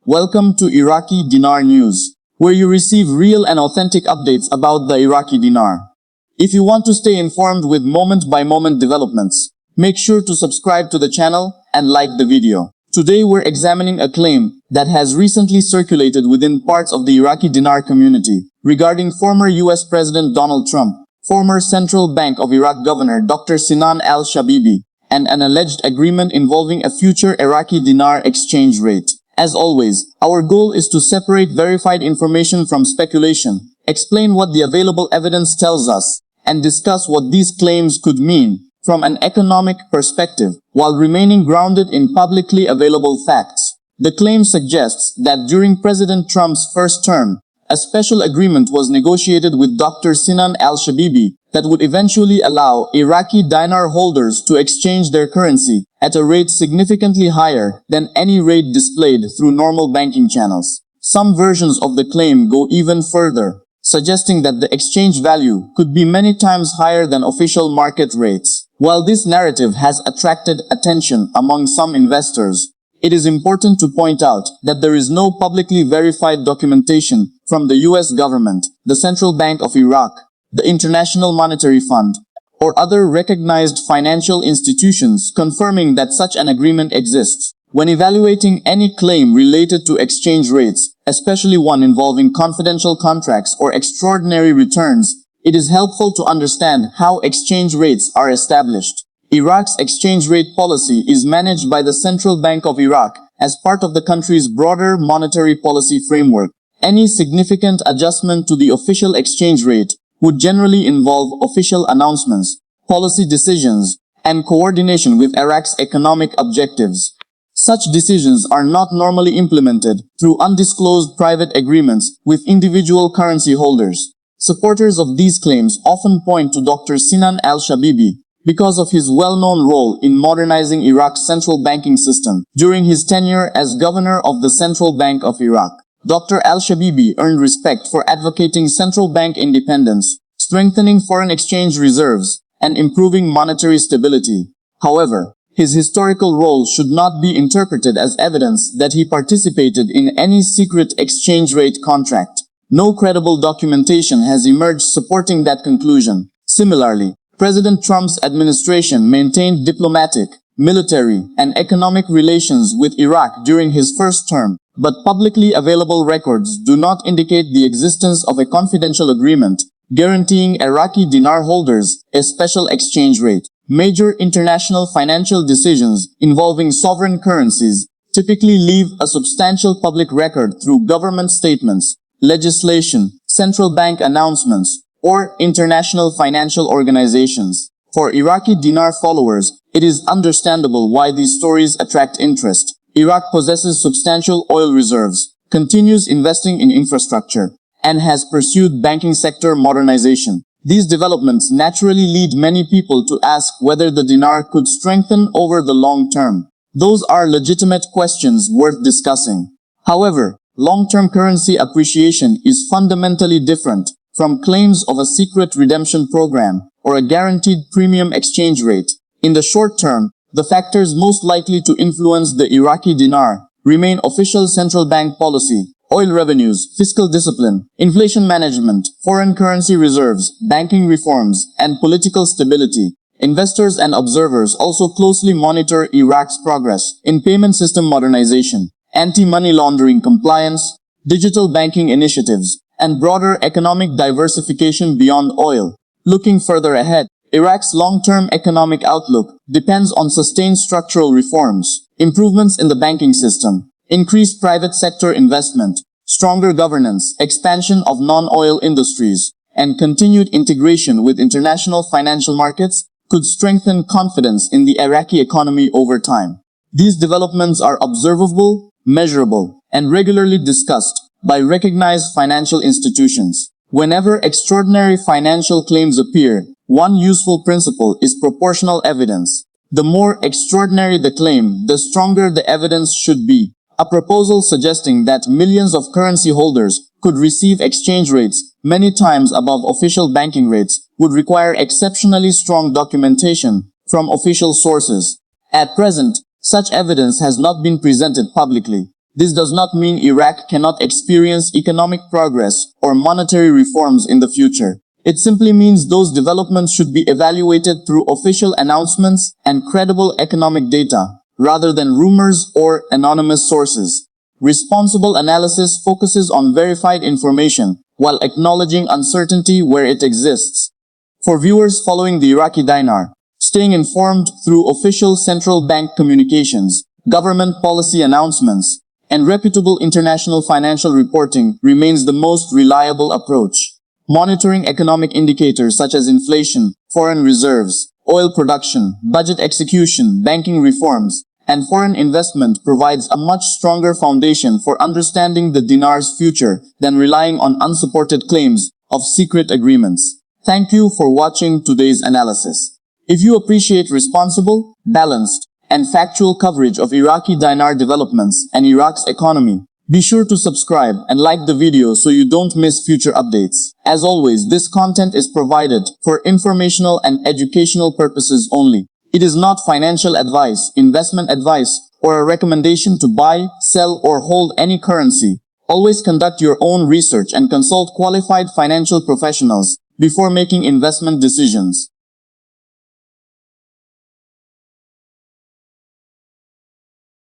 Welcome to Iraqi Dinar News, where you receive real and authentic updates about the Iraqi dinar. If you want to stay informed with moment-by-moment developments, make sure to subscribe to the channel and like the video. Today we're examining a claim that has recently circulated within parts of the Iraqi dinar community regarding former US President Donald Trump, former Central Bank of Iraq Governor Dr. Sinan al-Shabibi, and an alleged agreement involving a future Iraqi dinar exchange rate. As always, our goal is to separate verified information from speculation, explain what the available evidence tells us, and discuss what these claims could mean from an economic perspective, while remaining grounded in publicly available facts. The claim suggests that during President Trump's first term, a special agreement was negotiated with Dr. Sinan al-Shabibi that would eventually allow Iraqi dinar holders to exchange their currency at a rate significantly higher than any rate displayed through normal banking channels. Some versions of the claim go even further, suggesting that the exchange value could be many times higher than official market rates. While this narrative has attracted attention among some investors, it is important to point out that there is no publicly verified documentation from the US government, the Central Bank of Iraq, the International Monetary Fund, or other recognized financial institutions confirming that such an agreement exists. When evaluating any claim related to exchange rates, especially one involving confidential contracts or extraordinary returns, it is helpful to understand how exchange rates are established. Iraq's exchange rate policy is managed by the Central Bank of Iraq as part of the country's broader monetary policy framework. Any significant adjustment to the official exchange rate would generally involve official announcements, policy decisions, and coordination with Iraq's economic objectives. Such decisions are not normally implemented through undisclosed private agreements with individual currency holders. Supporters of these claims often point to Dr. Sinan al-Shabibi because of his well-known role in modernizing Iraq's central banking system during his tenure as governor of the Central Bank of Iraq. Dr. al-Shabibi earned respect for advocating central bank independence, strengthening foreign exchange reserves, and improving monetary stability. However, his historical role should not be interpreted as evidence that he participated in any secret exchange rate contract. No credible documentation has emerged supporting that conclusion. Similarly, President Trump's administration maintained diplomatic, military, and economic relations with Iraq during his first term, but publicly available records do not indicate the existence of a confidential agreement guaranteeing Iraqi dinar holders a special exchange rate. Major international financial decisions involving sovereign currencies typically leave a substantial public record through government statements, legislation, central bank announcements, or international financial organizations. For Iraqi dinar followers, it is understandable why these stories attract interest. Iraq possesses substantial oil reserves, continues investing in infrastructure, and has pursued banking sector modernization. These developments naturally lead many people to ask whether the dinar could strengthen over the long term. Those are legitimate questions worth discussing. However, long-term currency appreciation is fundamentally different from claims of a secret redemption program or a guaranteed premium exchange rate. In the short term, the factors most likely to influence the Iraqi dinar remain official central bank policy, oil revenues, fiscal discipline, inflation management, foreign currency reserves, banking reforms, and political stability. Investors and observers also closely monitor Iraq's progress in payment system modernization, anti-money laundering compliance, digital banking initiatives, and broader economic diversification beyond oil. Looking further ahead, Iraq's long-term economic outlook depends on sustained structural reforms, improvements in the banking system, increased private sector investment, stronger governance, expansion of non-oil industries, and continued integration with international financial markets could strengthen confidence in the Iraqi economy over time. These developments are observable, measurable, and regularly discussed by recognized financial institutions. Whenever extraordinary financial claims appear, one useful principle is proportional evidence. The more extraordinary the claim, the stronger the evidence should be. A proposal suggesting that millions of currency holders could receive exchange rates many times above official banking rates would require exceptionally strong documentation from official sources. At present, such evidence has not been presented publicly. This does not mean Iraq cannot experience economic progress or monetary reforms in the future. It simply means those developments should be evaluated through official announcements and credible economic data, rather than rumors or anonymous sources. Responsible analysis focuses on verified information, while acknowledging uncertainty where it exists. For viewers following the Iraqi dinar, staying informed through official central bank communications, government policy announcements, and reputable international financial reporting remains the most reliable approach. Monitoring economic indicators such as inflation, foreign reserves, oil production, budget execution, banking reforms, and foreign investment provides a much stronger foundation for understanding the dinar's future than relying on unsupported claims of secret agreements. Thank you for watching today's analysis. If you appreciate responsible, balanced, and factual coverage of Iraqi dinar developments and Iraq's economy, be sure to subscribe and like the video so you don't miss future updates. As always, this content is provided for informational and educational purposes only. It is not financial advice, investment advice, or a recommendation to buy, sell, or hold any currency. Always conduct your own research and consult qualified financial professionals before making investment decisions.